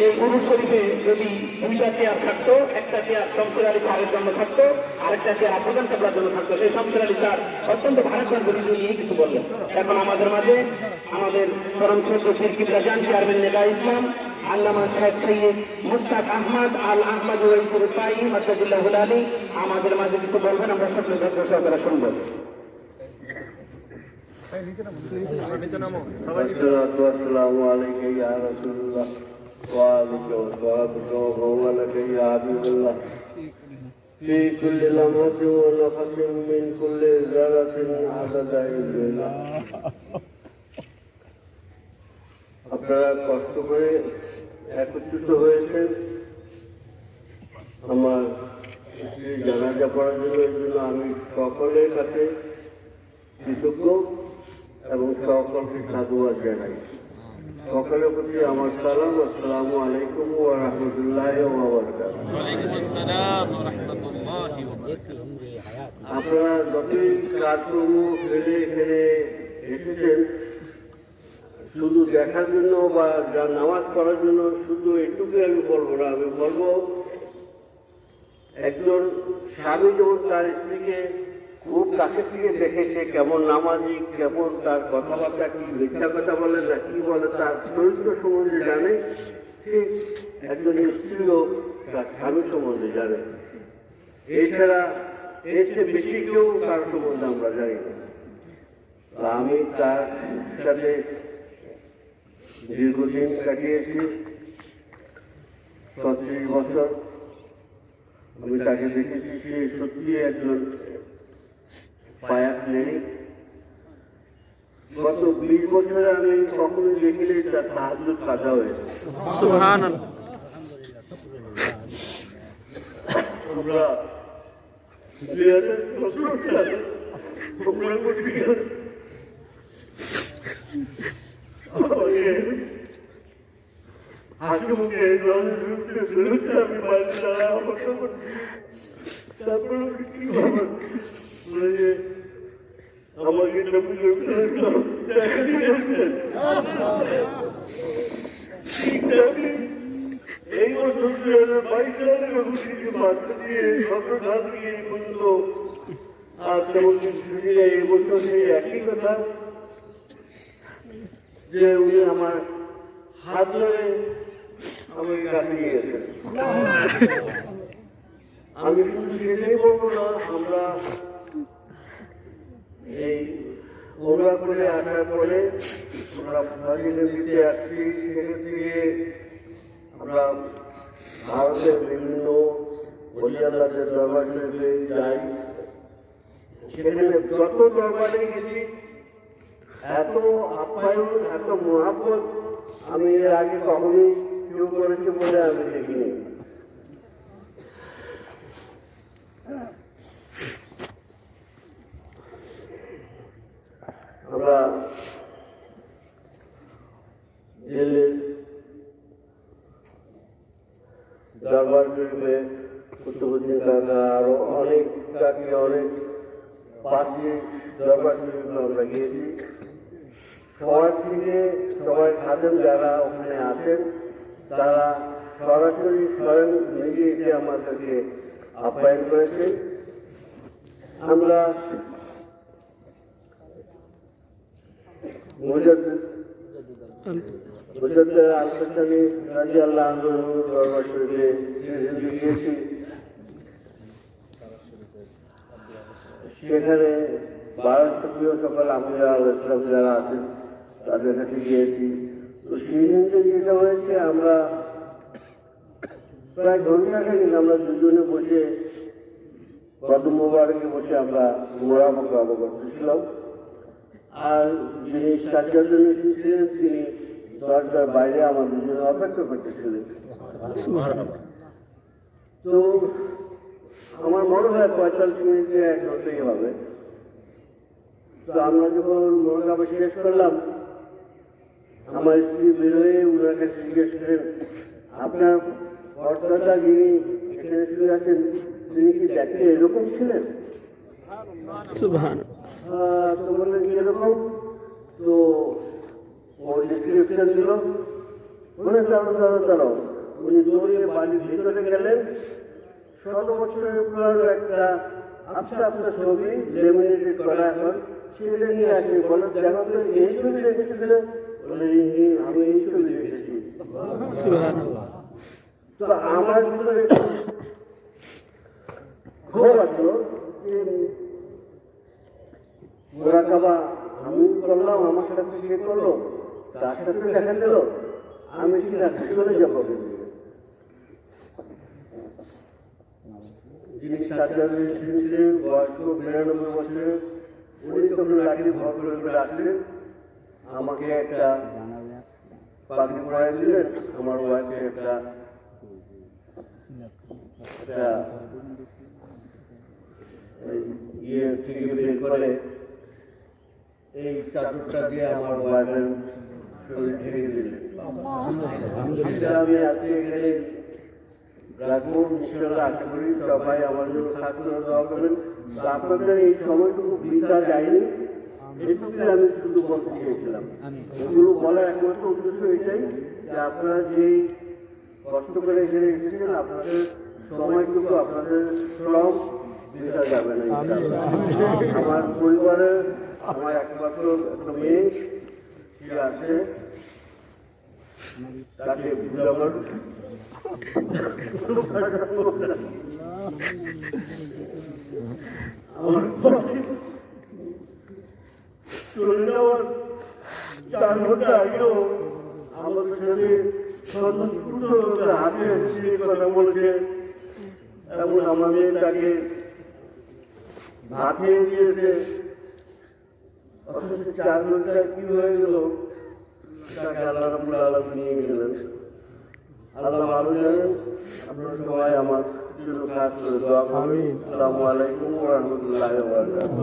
এই উরুস শরীফে যদি দুইটা চেয়ার থাকতো, একটা চেয়ার শমশের আলী স্যারের জন্য থাকতো, আরেকটা চেয়ার আফগান কাবলার জন্য থাকতো, সেই শমশের আলী স্যার অত্যন্ত ভারাক্রান্ত ভিডিও নিয়ে কিছু বললেন। এখন আমাদের মাঝে আমাদের পরম শ্রদ্ধ পীর কিবলা জান চেয়ারম্যান নেতা ইসলাম আল্লামা সাহেব সৈয়দ মুস্তাক আহমদ আল আহমদ ওয়াইসুর পাই মাদ্দাদুল্লাহুল আলী আমাদের মাঝে কিছু বলবেন, আমরা সকলে ধৈর্য সহকারে শুনবো। আসসালামু আলাইকুম ইয়া রাসূলুল্লাহ ওয়া আলাইকুম আসসালাম ওয়া আলাইকুম ইয়া হাবিবাল্লাহ ফি কুল্লি লামহাতিন ওয়া নাফাতিন মিন কুল্লি যারাতিন আদাদা ইল্লাল্লাহ। আপনারা কষ্ট করে একত্রিত হয়েছেন আমার জানাজা পড়ার জন্য। এই জন্য আমি সকলের কাছে কৃতজ্ঞ এবং সকলকে সাধুবাদ জানাই। সকলের প্রতি আমার সালাম। আসসালামু আলাইকুম ওয়া রাহমাতুল্লাহি ওয়া বারাকাতুহু। আপনারা যতই কাজকর্ম ফেলে এখানে এসেছেন শুধু দেখার জন্য বা যা নামাজ পড়ার জন্য, শুধু এটুকুই আমি বলবো না। আমি বলবো একজন স্বামী যখন তার স্ত্রীকে খুব কাছে থেকে দেখেছে, কেমন নামাজি, কেমন তার কথাবার্তা, কি মিথ্যা কথা বলে না কি বলে, তার চরিত্র সম্বন্ধে জানে, ঠিক একজন স্ত্রীও তার স্বামী সম্বন্ধে জানে। এছাড়া এর চেয়ে বেশি কেউ তার সম্বন্ধে আমরা জানি না। আমি তার সাথে দীর্ঘদিন কাটিয়েছি, ৩৬ বছর। আমি তাকে দেখেছি, সে সত্যি একজন পায়াস নেই। গত ২০ বছরে আমি কখনোই দেখিনি তার তাহাজ্জুদ কাজা হয়েছে। সুবহানাল্লাহ। আমরা ২০১৭ সালে হাসি মুখে আমি বাড়ি তারা অবস্থা করছি। তারপরে কি আমাকে এই বছর ২০২২ সালের বার্তা দিয়ে ১৭ সাল থেকে এই পর্যন্ত আর তেমন কিছু এই বছর সেই একই কথা যে উনি আমার হাত ধরে আমাকে কাছে নিয়ে গেছেন। আমি শুধু সেটাই বলবো না, আমরা এই ওরা করে আসার পরে আমরা দিতে আসছি, সেখান থেকে আমরা ভারতের বিভিন্ন বলিয়াল্লাদের দরবার শরীফে যাই। সেখানে যত দরবারে গেছি এত আপ্যায়ন, এত মহাব্বত আমি এর আগে কখনোই কেউ করেছে বলে আমি দেখিনি। আমরা দিল্লির দরবার শরীফে কুতুবউদ্দিন কাকা আরো অনেক কাকি, অনেক পাশে দরবার শরীফে আমরা গিয়েছি। সবার থেকে সবাই খাদেম যারা ওখানে আছেন তারা সরাসরি স্বয়ং নিজে এসে আমাদেরকে আপ্যায়ন করেছে। আমরা মুজাদ্দিদ আল-কাশানি রাদিয়াল্লাহু আনহু দরবার শরীফে গিয়েছি। সেখানে ১২টা প্রিয় সকল আমিরা আল-ইসলাম যারা আছেন তাদের কাছে গিয়েছি। তো সেই দিনকে যেটা হয়েছে, আমরা প্রায় ঘন্টাখানিক আমরা দুজনে বসে কদম মোবারকে বসে আমরা মোরাকাবা করতেছিলাম। আর যিনি সাজ্জাদ ছিলেন তিনি দরজার বাইরে আমার দুজনে অপেক্ষা করতেছিলেন। তো আমার মনে হয় ৪৫ মিনিটে ১ ঘন্টাই হবে। তো আমরা যখন মোরাকাবা শেষ করলাম, আমার স্ত্রী বেরোয় ওনার কাছে জিজ্ঞেস করেন, আপনার কর্তাটা যিনি এখানে শুয়ে আছেন তিনি কি দেখতে এরকম ছিলেন? তো বললেন এরকম। তো ও ডিসক্রিপশন দিল মানে দাঁড়াও উনি দৌড়িয়ে বাড়ির ভিতরে গেলেন, ১৭ বছরের পুরানো একটা আস্তে আস্তে ছবি লেমিনেটেড করা এখন, সেটা নিয়ে আসে বলে দেখো তো এই ছবি রেখেছিল, বলে আমি এই ছবি রেখেছি। তো আমার ভিতরে ক্ষোভ আসলো, মোরাকাবা আমি করলাম, আমার সাথে সে করলো, তার সাথে দেখা গেল আমি কি রাখতে চলে যাবো। যিনি সার্জারি ছিলেন বয়স্ক ৯২ বছরের, উনি তখন লাঠি ভর করে রাখলেন, আমাকে একটা পাখি পড়াই দিলেন, আমার ওয়াইফকে একটা ইয়ে থেকে বের করে এই চাদরটা দিয়ে আমার ওয়াইফের শরীর ঢেকে দিলেন। আমি আজকে এখানে রাখবো, ইনশাআল্লাহ আশা করি সবাই আমার জন্য খাস করে দোয়া করবেন। আপনাদের এই সময়টুকু বৃথা যায়নি, এটুকুই আমি শুধু বলতে চেয়েছিলাম। এগুলো বলার একমাত্র উদ্দেশ্য এটাই যে আপনারা যেই কষ্ট করে এখানে এসেছেন, আপনাদের সময়টুকু আপনাদের শ্রম বৃথা যাবে না। আমার পরিবারের আমার একমাত্র একটা মেয়ে সে আছে, তাকে বুঝাবার চলে যাওয়ার ৪ ঘন্টা আগেও আমাদের সাথে সন্তুষ্ট হাতে কথা বলেছে, এবং আমাদের তাকে ভাত খেয়ে দিয়েছে। অথচ ৪ ঘন্টা কি হয়ে গেল, তাকে আল্লাহ রাব্বুল আলামিন নিয়ে গেলেন। আল্লাহ ভালো জানেন। আপনারা সবাই আমার জন্য কাজ করে দোয়া করবেন। আসসালামু আলাইকুম ওয়া রাহমাতুল্লাহি ওয়া বারাকাতুহু।